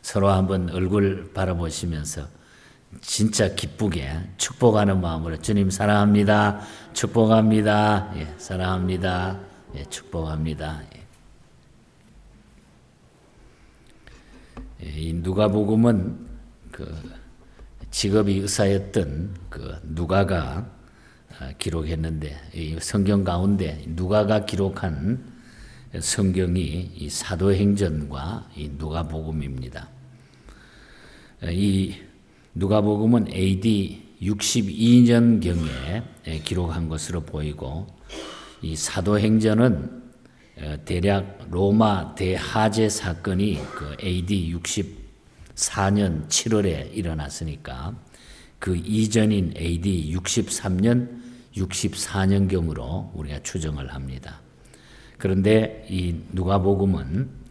서로 한번 얼굴 바라보시면서 진짜 기쁘게 축복하는 마음으로 주님 사랑합니다. 축복합니다. 예, 사랑합니다. 예, 축복합니다. 예. 이 누가복음은 그 직업이 의사였던 그 누가가 기록했는데 이 성경 가운데 누가가 기록한 성경이 이 사도행전과 이 누가복음입니다. 이 누가복음은 AD 62년경에 기록한 것으로 보이고 이 사도행전은 대략 로마 대하제 사건이 그 AD 64년 7월에 일어났으니까 그 이전인 AD 63년, 64년경으로 우리가 추정을 합니다. 그런데 이 누가복음은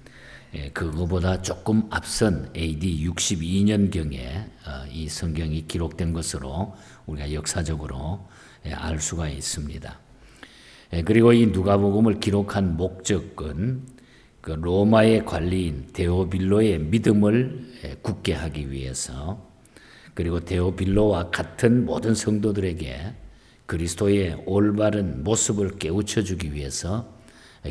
그거보다 조금 앞선 AD 62년경에 이 성경이 기록된 것으로 우리가 역사적으로 알 수가 있습니다. 그리고 이 누가복음을 기록한 목적은 그 로마의 관리인 데오빌로의 믿음을 굳게 하기 위해서, 그리고 데오빌로와 같은 모든 성도들에게 그리스도의 올바른 모습을 깨우쳐 주기 위해서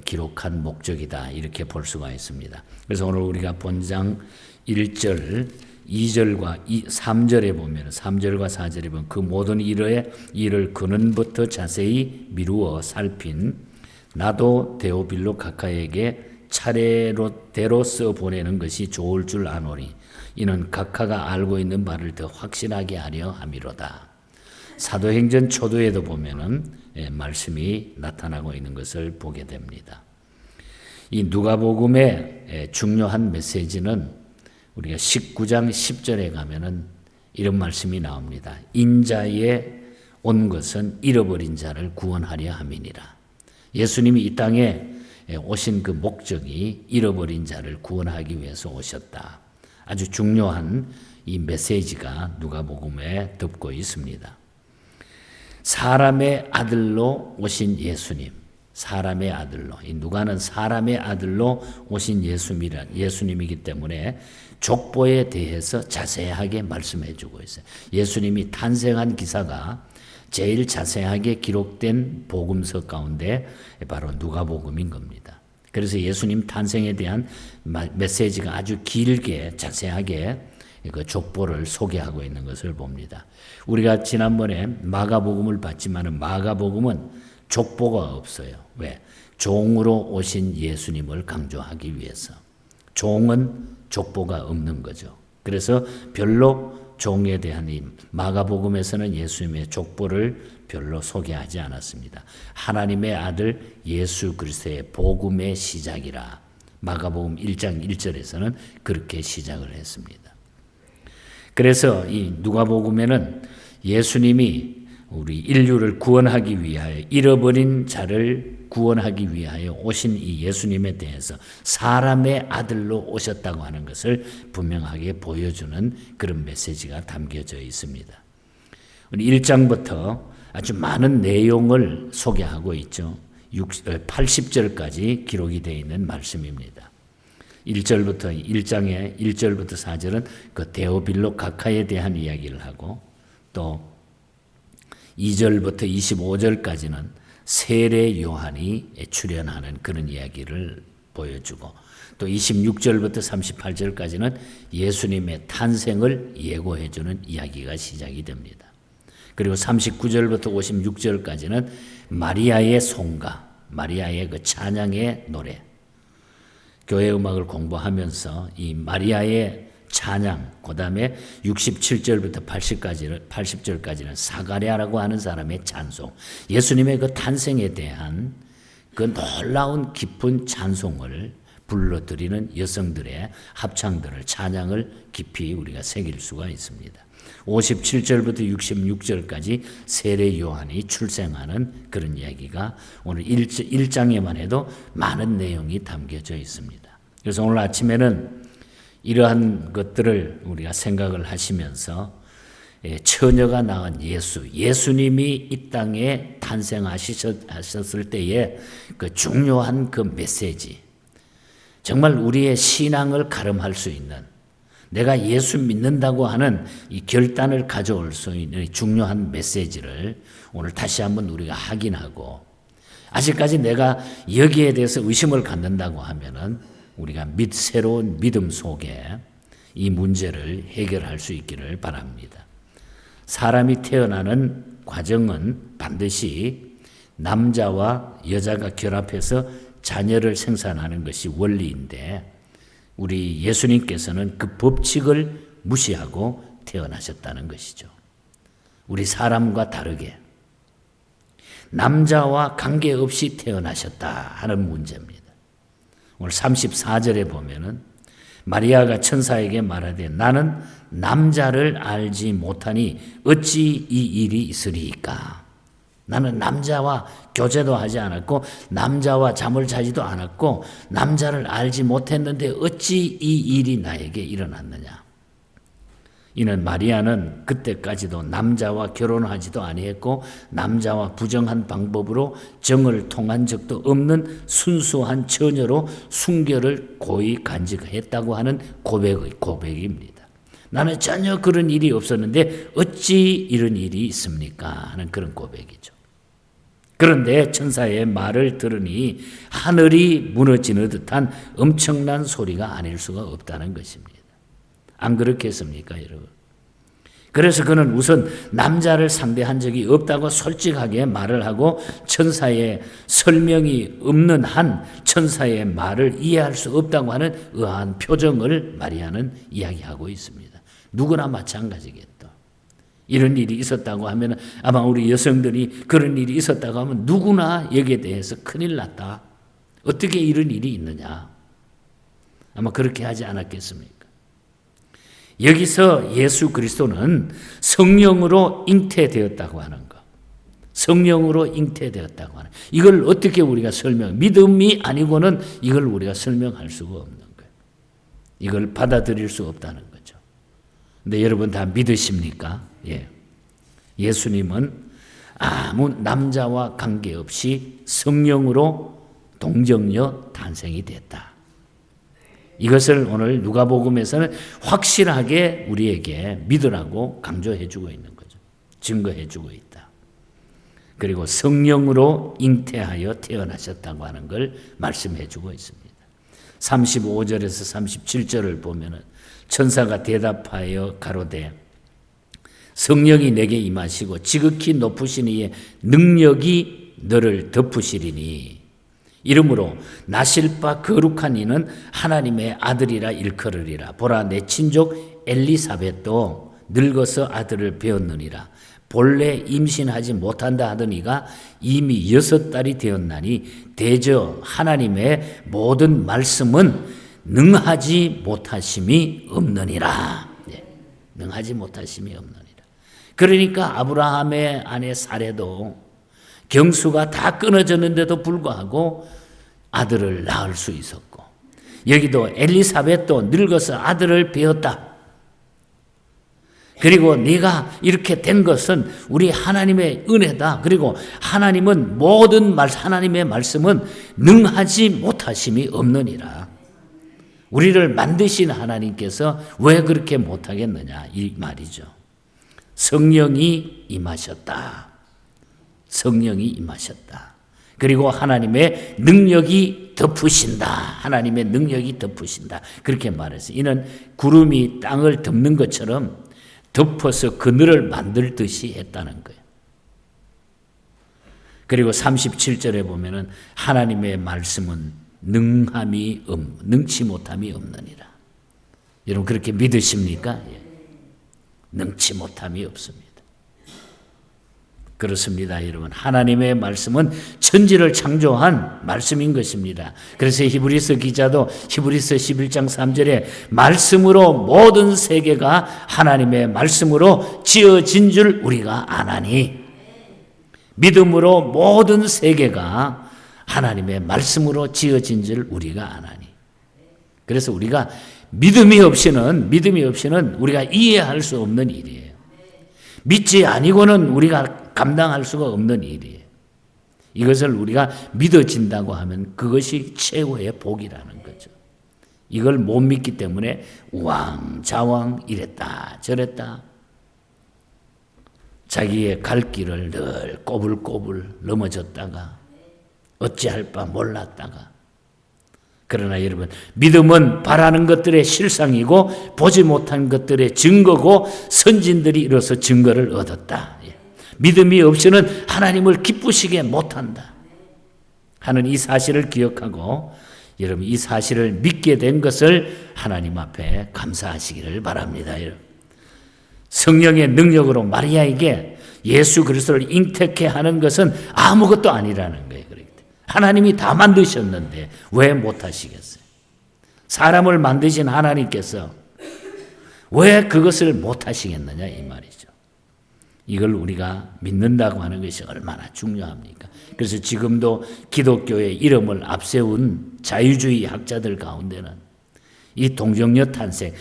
기록한 목적이다, 이렇게 볼 수가 있습니다. 그래서 오늘 우리가 본장 1절, 2절과 3절에 보면, 3절과 4절에 보면 그 모든 일을 근원부터 자세히 미루어 살핀 나도 데오빌로 각하에게 차례대로 써 보내는 것이 좋을 줄 아노니 이는 각하가 알고 있는 바를 더 확신하게 하려 함이로다. 사도행전 초도에도 보면은 말씀이 나타나고 있는 것을 보게 됩니다. 이 누가복음의 중요한 메시지는 우리가 19장 10절에 가면은 이런 말씀이 나옵니다. 인자에 온 것은 잃어버린 자를 구원하려 함이니라. 예수님이 이 땅에 오신 그 목적이 잃어버린 자를 구원하기 위해서 오셨다. 아주 중요한 이 메시지가 누가복음에 덮고 있습니다. 사람의 아들로 오신 예수님, 사람의 아들로, 이 누가는 사람의 아들로 오신 예수님이기 때문에 족보에 대해서 자세하게 말씀해 주고 있어요. 예수님이 탄생한 기사가 제일 자세하게 기록된 복음서 가운데 바로 누가복음인 겁니다. 그래서 예수님 탄생에 대한 메시지가 아주 길게 자세하게 그 족보를 소개하고 있는 것을 봅니다. 우리가 지난번에 마가복음을 봤지만 마가복음은 족보가 없어요. 왜? 종으로 오신 예수님을 강조하기 위해서. 종은 족보가 없는 거죠. 그래서 별로 종에 대한 이 마가복음에서는 예수님의 족보를 별로 소개하지 않았습니다. 하나님의 아들 예수 그리스도의 복음의 시작이라 마가복음 1장 1절에서는 그렇게 시작을 했습니다. 그래서 이 누가복음에는 예수님이 우리 인류를 구원하기 위하여, 잃어버린 자를 구원하기 위하여 오신 이 예수님에 대해서 사람의 아들로 오셨다고 하는 것을 분명하게 보여주는 그런 메시지가 담겨져 있습니다. 우리 1장부터 아주 많은 내용을 소개하고 있죠. 80절까지 기록이 되어 있는 말씀입니다. 1절부터 1장의 1절부터 4절은 그 데오빌로 각하에 대한 이야기를 하고, 또 2절부터 25절까지는 세례 요한이 출연하는 그런 이야기를 보여주고, 또 26절부터 38절까지는 예수님의 탄생을 예고해주는 이야기가 시작이 됩니다. 그리고 39절부터 56절까지는 마리아의 송가, 마리아의 그 찬양의 노래, 교회 음악을 공부하면서 이 마리아의 찬양, 그 다음에 67절부터 80절까지는 사가랴라고 하는 사람의 찬송, 예수님의 그 탄생에 대한 그 놀라운 깊은 찬송을 불러드리는 여성들의 합창들을, 찬양을 깊이 우리가 새길 수가 있습니다. 57절부터 66절까지 세례 요한이 출생하는 그런 이야기가 오늘 1장에만 해도 많은 내용이 담겨져 있습니다. 그래서 오늘 아침에는 이러한 것들을 우리가 생각을 하시면서 처녀가 낳은 예수님이 이 땅에 탄생하셨을 때의 그 중요한 그 메시지, 정말 우리의 신앙을 가름할 수 있는, 내가 예수 믿는다고 하는 이 결단을 가져올 수 있는 중요한 메시지를 오늘 다시 한번 우리가 확인하고, 아직까지 내가 여기에 대해서 의심을 갖는다고 하면은 우리가 새로운 믿음 속에 이 문제를 해결할 수 있기를 바랍니다. 사람이 태어나는 과정은 반드시 남자와 여자가 결합해서 자녀를 생산하는 것이 원리인데, 우리 예수님께서는 그 법칙을 무시하고 태어나셨다는 것이죠. 우리 사람과 다르게 남자와 관계없이 태어나셨다 하는 문제입니다. 오늘 34절에 보면은 마리아가 천사에게 말하되 나는 남자를 알지 못하니 어찌 이 일이 있으리이까. 나는 남자와 교제도 하지 않았고 남자와 잠을 자지도 않았고 남자를 알지 못했는데 어찌 이 일이 나에게 일어났느냐. 이는 마리아는 그때까지도 남자와 결혼하지도 아니했고 남자와 부정한 방법으로 정을 통한 적도 없는 순수한 처녀로 순결을 고이 간직했다고 하는 고백입니다. 나는 전혀 그런 일이 없었는데 어찌 이런 일이 있습니까? 하는 그런 고백이죠. 그런데 천사의 말을 들으니 하늘이 무너지는 듯한 엄청난 소리가 아닐 수가 없다는 것입니다. 안 그렇겠습니까, 여러분? 그래서 그는 우선 남자를 상대한 적이 없다고 솔직하게 말을 하고 천사의 설명이 없는 한 천사의 말을 이해할 수 없다고 하는 의아한 표정을 마리아는 이야기하고 있습니다. 누구나 마찬가지겠죠. 이런 일이 있었다고 하면 아마 우리 여성들이 그런 일이 있었다고 하면 누구나 여기에 대해서 큰일 났다. 어떻게 이런 일이 있느냐. 아마 그렇게 하지 않았겠습니까? 여기서 예수 그리스도는 성령으로 잉태되었다고 하는 것. 성령으로 잉태되었다고 하는 것. 이걸 어떻게 우리가 믿음이 아니고는 이걸 우리가 설명할 수가 없는 거예요. 이걸 받아들일 수 없다는 거죠. 근데 여러분 다 믿으십니까? 예. 예수님은 아무 남자와 관계없이 성령으로 동정녀 탄생이 됐다. 이것을 오늘 누가복음에서는 확실하게 우리에게 믿으라고 강조해주고 있는 거죠. 증거해주고 있다. 그리고 성령으로 잉태하여 태어나셨다고 하는 걸 말씀해주고 있습니다. 35절에서 37절을 보면은 천사가 대답하여 가로되 성령이 내게 임하시고 지극히 높으신 이의 능력이 너를 덮으시리니 이러므로 나실 바 거룩한 이는 하나님의 아들이라 일컬으리라. 보라 내 친족 엘리사벳도 늙어서 아들을 배었느니라. 본래 임신하지 못한다 하던 이가 이미 6달이 되었나니 대저 하나님의 모든 말씀은 능하지 못하심이 없느니라. 능하지 못하심이 없느니라. 그러니까 아브라함의 아내 사레도 경수가 다 끊어졌는데도 불구하고 아들을 낳을 수 있었고, 여기도 엘리사벳도 늙어서 아들을 배었다. 그리고 네가 이렇게 된 것은 우리 하나님의 은혜다. 그리고 하나님은 하나님의 말씀은 능하지 못하심이 없느니라. 우리를 만드신 하나님께서 왜 그렇게 못하겠느냐 이 말이죠. 성령이 임하셨다. 성령이 임하셨다. 그리고 하나님의 능력이 덮으신다. 하나님의 능력이 덮으신다. 그렇게 말해서 이는 구름이 땅을 덮는 것처럼 덮어서 그늘을 만들듯이 했다는 거예요. 그리고 37절에 보면은 하나님의 말씀은 능치 못함이 없느니라. 여러분 그렇게 믿으십니까? 예. 능치 못함이 없습니다. 그렇습니다, 여러분. 하나님의 말씀은 천지를 창조한 말씀인 것입니다. 그래서 히브리서 기자도 히브리서 11장 3절에 말씀으로 모든 세계가 하나님의 말씀으로 지어진 줄 우리가 아나니, 믿음으로 모든 세계가 하나님의 말씀으로 지어진 줄 우리가 아나니. 그래서 우리가 믿음이 없이는 우리가 이해할 수 없는 일이에요. 믿지 아니고는 우리가 감당할 수가 없는 일이에요. 이것을 우리가 믿어진다고 하면 그것이 최고의 복이라는 거죠. 이걸 못 믿기 때문에 우왕좌왕 이랬다 저랬다. 자기의 갈 길을 늘 꼬불꼬불 넘어졌다가 어찌할 바 몰랐다가. 그러나 여러분, 믿음은 바라는 것들의 실상이고 보지 못한 것들의 증거고 선진들이 이로써 증거를 얻었다. 믿음이 없이는 하나님을 기쁘시게 못한다 하는 이 사실을 기억하고 여러분, 이 사실을 믿게 된 것을 하나님 앞에 감사하시기를 바랍니다. 여러분, 성령의 능력으로 마리아에게 예수 그리스도를 잉태케 하는 것은 아무것도 아니라는 거예요. 하나님이 다 만드셨는데 왜 못하시겠어요? 사람을 만드신 하나님께서 왜 그것을 못하시겠느냐 이 말이죠. 이걸 우리가 믿는다고 하는 것이 얼마나 중요합니까? 그래서 지금도 기독교의 이름을 앞세운 자유주의 학자들 가운데는 이 동정녀 탄생,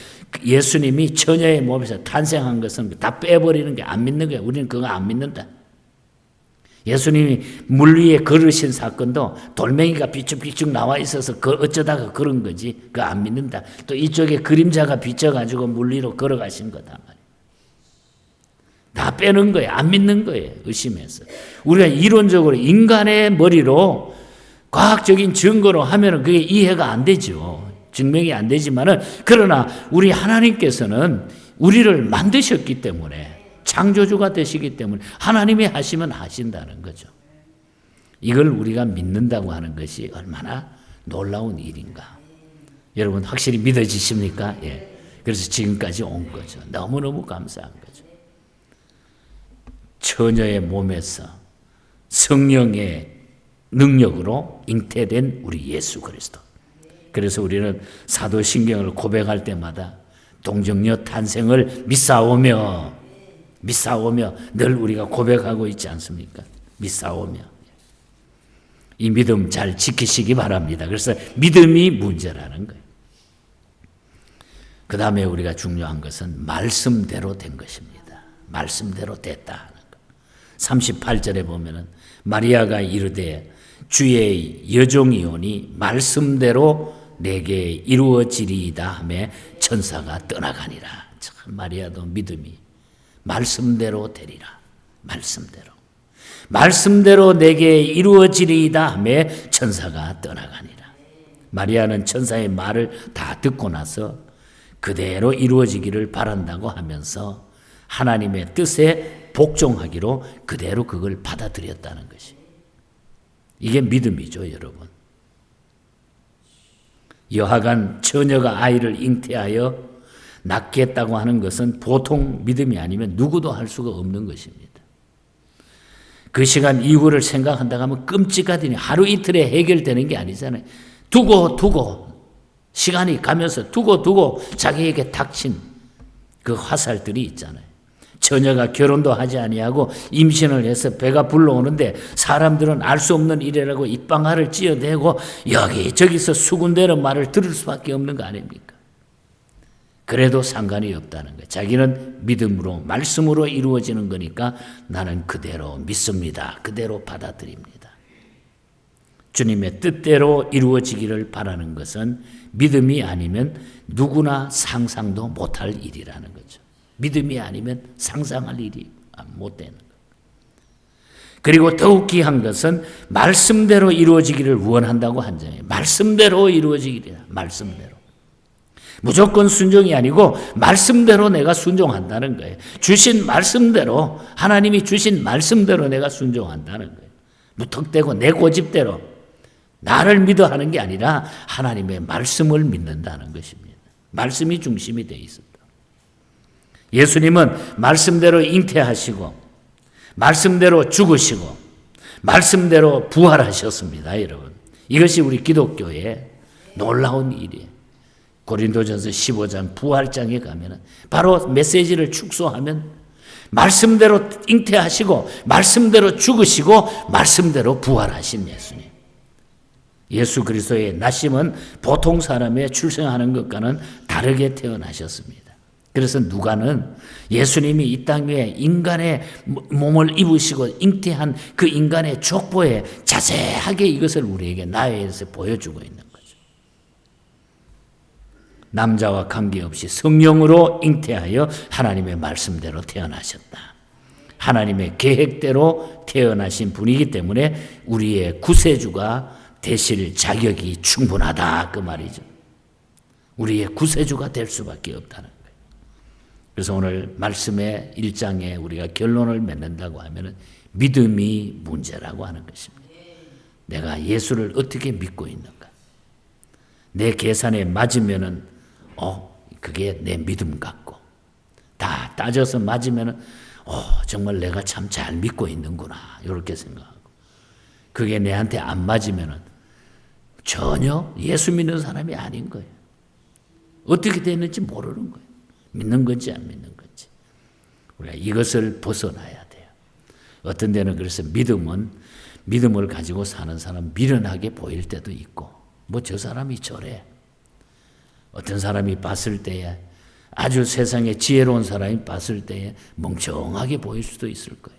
예수님이 처녀의 몸에서 탄생한 것은 다 빼버리는 게 안 믿는 거예요. 우리는 그거 안 믿는다. 예수님이 물 위에 걸으신 사건도 돌멩이가 비쭉비쭉 나와 있어서 어쩌다가 그런 거지. 그거 안 믿는다. 또 이쪽에 그림자가 비쳐가지고 물 위로 걸어가신 거다 말이에요. 다 빼는 거예요. 안 믿는 거예요. 의심해서. 우리가 이론적으로 인간의 머리로 과학적인 증거로 하면은 그게 이해가 안 되죠. 증명이 안 되지만은, 그러나 우리 하나님께서는 우리를 만드셨기 때문에, 창조주가 되시기 때문에 하나님이 하시면 하신다는 거죠. 이걸 우리가 믿는다고 하는 것이 얼마나 놀라운 일인가. 여러분 확실히 믿어지십니까? 예. 그래서 지금까지 온 거죠. 너무너무 감사한 거죠. 처녀의 몸에서 성령의 능력으로 잉태된 우리 예수 그리스도. 그래서 우리는 사도신경을 고백할 때마다 동정녀 탄생을 믿사오며 늘 우리가 고백하고 있지 않습니까? 믿사오며. 이 믿음 잘 지키시기 바랍니다. 그래서 믿음이 문제라는 거예요. 그 다음에 우리가 중요한 것은 말씀대로 된 것입니다. 말씀대로 됐다 하는 것. 38절에 보면은 마리아가 이르되 주의 여종이오니 말씀대로 내게 이루어지리이다 하며 천사가 떠나가니라. 참 마리아도 믿음이 말씀대로 되리라. 말씀대로 내게 이루어지리이다 하며 천사가 떠나가니라. 마리아는 천사의 말을 다 듣고 나서 그대로 이루어지기를 바란다고 하면서 하나님의 뜻에 복종하기로 그대로 그걸 받아들였다는 것이. 이게 믿음이죠, 여러분. 여하간 처녀가 아이를 잉태하여 낳겠다고 하는 것은 보통 믿음이 아니면 누구도 할 수가 없는 것입니다. 그 시간 이후를 생각한다고 하면 끔찍하더니 하루 이틀에 해결되는 게 아니잖아요. 두고 시간이 가면서 두고 자기에게 닥친 그 화살들이 있잖아요. 처녀가 결혼도 하지 아니하고 임신을 해서 배가 불러오는데 사람들은 알 수 없는 일이라고 입방아를 찧어대고 여기저기서 수군대는 말을 들을 수밖에 없는 거 아닙니까? 그래도 상관이 없다는 거예요. 자기는 믿음으로 말씀으로 이루어지는 거니까 나는 그대로 믿습니다. 그대로 받아들입니다. 주님의 뜻대로 이루어지기를 바라는 것은 믿음이 아니면 누구나 상상도 못할 일이라는 거죠. 믿음이 아니면 상상할 일이 못 되는 거예요. 그리고 더욱 귀한 것은 말씀대로 이루어지기를 원한다고 한 점이에요. 말씀대로 이루어지기를, 말씀대로. 무조건 순종이 아니고 말씀대로 내가 순종한다는 거예요. 주신 말씀대로, 하나님이 주신 말씀대로 내가 순종한다는 거예요. 무턱대고 내 고집대로 나를 믿어 하는 게 아니라 하나님의 말씀을 믿는다는 것입니다. 말씀이 중심이 되어 있었다. 예수님은 말씀대로 잉태하시고 말씀대로 죽으시고 말씀대로 부활하셨습니다, 여러분. 이것이 우리 기독교의 놀라운 일이에요. 고린도전서 15장 부활장에 가면은 바로 메시지를 축소하면 말씀대로 잉태하시고 말씀대로 죽으시고 말씀대로 부활하신 예수님. 예수 그리스도의 나심은 보통 사람의 출생하는 것과는 다르게 태어나셨습니다. 그래서 누가는 예수님이 이 땅 위에 인간의 몸을 입으시고 잉태한 그 인간의 족보에 자세하게 이것을 우리에게 나에서 보여주고 있는 거죠. 남자와 관계없이 성령으로 잉태하여 하나님의 말씀대로 태어나셨다. 하나님의 계획대로 태어나신 분이기 때문에 우리의 구세주가 되실 자격이 충분하다, 그 말이죠. 우리의 구세주가 될 수밖에 없다는 거예요. 그래서 오늘 말씀의 1장에 우리가 결론을 맺는다고 하면 믿음이 문제라고 하는 것입니다. 내가 예수를 어떻게 믿고 있는가? 내 계산에 맞으면은 그게 내 믿음 같고, 다 따져서 맞으면은 정말 내가 참 잘 믿고 있는구나, 이렇게 생각하고, 그게 내한테 안 맞으면은 전혀 예수 믿는 사람이 아닌 거예요. 어떻게 되는지 모르는 거예요. 믿는 건지 안 믿는 건지. 우리가 이것을 벗어나야 돼요. 어떤 데는 그래서 믿음을 가지고 사는 사람 미련하게 보일 때도 있고, 뭐 저 사람이 저래. 어떤 사람이 봤을 때에, 아주 세상에 지혜로운 사람이 봤을 때에 멍청하게 보일 수도 있을 거예요.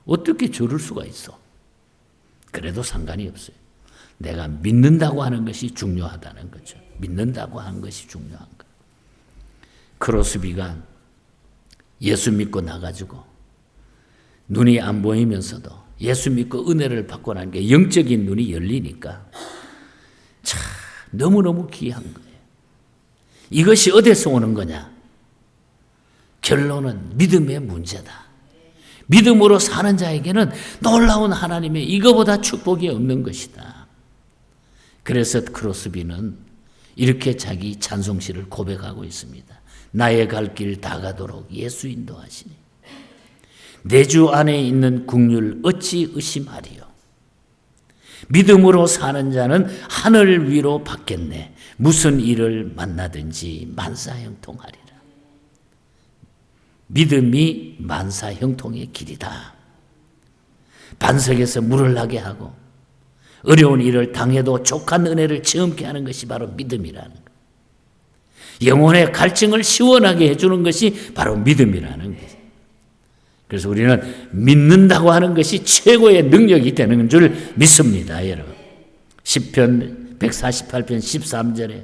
어떻게 저럴 수가 있어? 그래도 상관이 없어요. 내가 믿는다고 하는 것이 중요하다는 거죠. 믿는다고 하는 것이 중요한 거예요. 크로스비가 예수 믿고 나가지고 눈이 안 보이면서도 예수 믿고 은혜를 받고 난 게 영적인 눈이 열리니까 참 너무너무 귀한 거예요. 이것이 어디서 오는 거냐? 결론은 믿음의 문제다. 믿음으로 사는 자에게는 놀라운 하나님의 이거보다 축복이 없는 것이다. 그래서 크로스비는 이렇게 자기 찬송시를 고백하고 있습니다. 나의 갈 길 다 가도록 예수 인도하시니 내 주 안에 있는 긍휼 어찌 의심하리요. 믿음으로 사는 자는 하늘 위로 받겠네. 무슨 일을 만나든지 만사형통하리라. 믿음이 만사형통의 길이다. 반석에서 물을 나게 하고 어려운 일을 당해도 족한 은혜를 체험케 하는 것이 바로 믿음이라는 것. 영혼의 갈증을 시원하게 해주는 것이 바로 믿음이라는 것. 그래서 우리는 믿는다고 하는 것이 최고의 능력이 되는 줄 믿습니다, 여러분. 시편 148편 13절에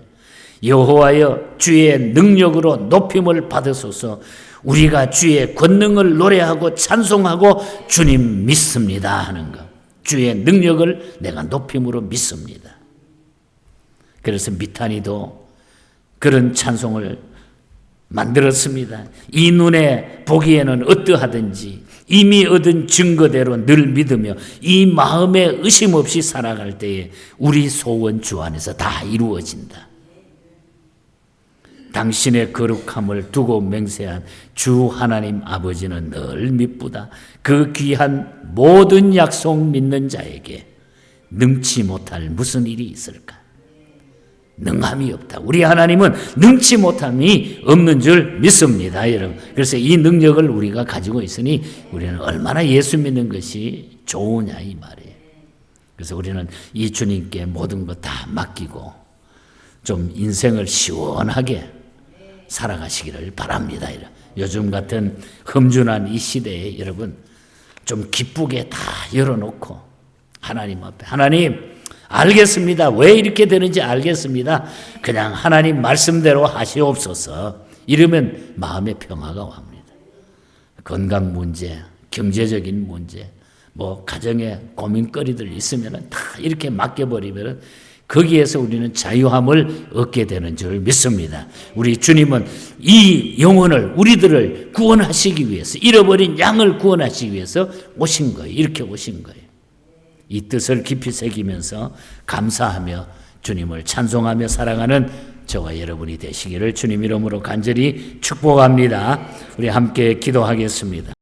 여호와여 주의 능력으로 높임을 받으소서. 우리가 주의 권능을 노래하고 찬송하고 주님 믿습니다 하는 것. 주의 능력을 내가 높임으로 믿습니다. 그래서 미타니도 그런 찬송을 만들었습니다. 이 눈에 보기에는 어떠하든지 이미 얻은 증거대로 늘 믿으며 이 마음에 의심 없이 살아갈 때에 우리 소원 주 안에서 다 이루어진다. 당신의 거룩함을 두고 맹세한 주 하나님 아버지는 늘 미쁘다. 그 귀한 모든 약속 믿는 자에게 능치 못할 무슨 일이 있을까? 능함이 없다. 우리 하나님은 능치 못함이 없는 줄 믿습니다, 여러분. 그래서 이 능력을 우리가 가지고 있으니 우리는 얼마나 예수 믿는 것이 좋으냐 이 말이에요. 그래서 우리는 이 주님께 모든 것 다 맡기고 좀 인생을 시원하게 살아가시기를 바랍니다. 요즘 같은 험준한 이 시대에 여러분 좀 기쁘게 다 열어놓고 하나님 앞에, 하나님 알겠습니다. 왜 이렇게 되는지 알겠습니다. 그냥 하나님 말씀대로 하시옵소서. 이러면 마음의 평화가 옵니다. 건강 문제, 경제적인 문제, 뭐 가정에 고민거리들 있으면 다 이렇게 맡겨버리면 거기에서 우리는 자유함을 얻게 되는 줄 믿습니다. 우리 주님은 이 영혼을, 우리들을 구원하시기 위해서, 잃어버린 양을 구원하시기 위해서 오신 거예요. 이렇게 오신 거예요. 이 뜻을 깊이 새기면서 감사하며 주님을 찬송하며 살아가는 저와 여러분이 되시기를 주님 이름으로 간절히 축복합니다. 우리 함께 기도하겠습니다.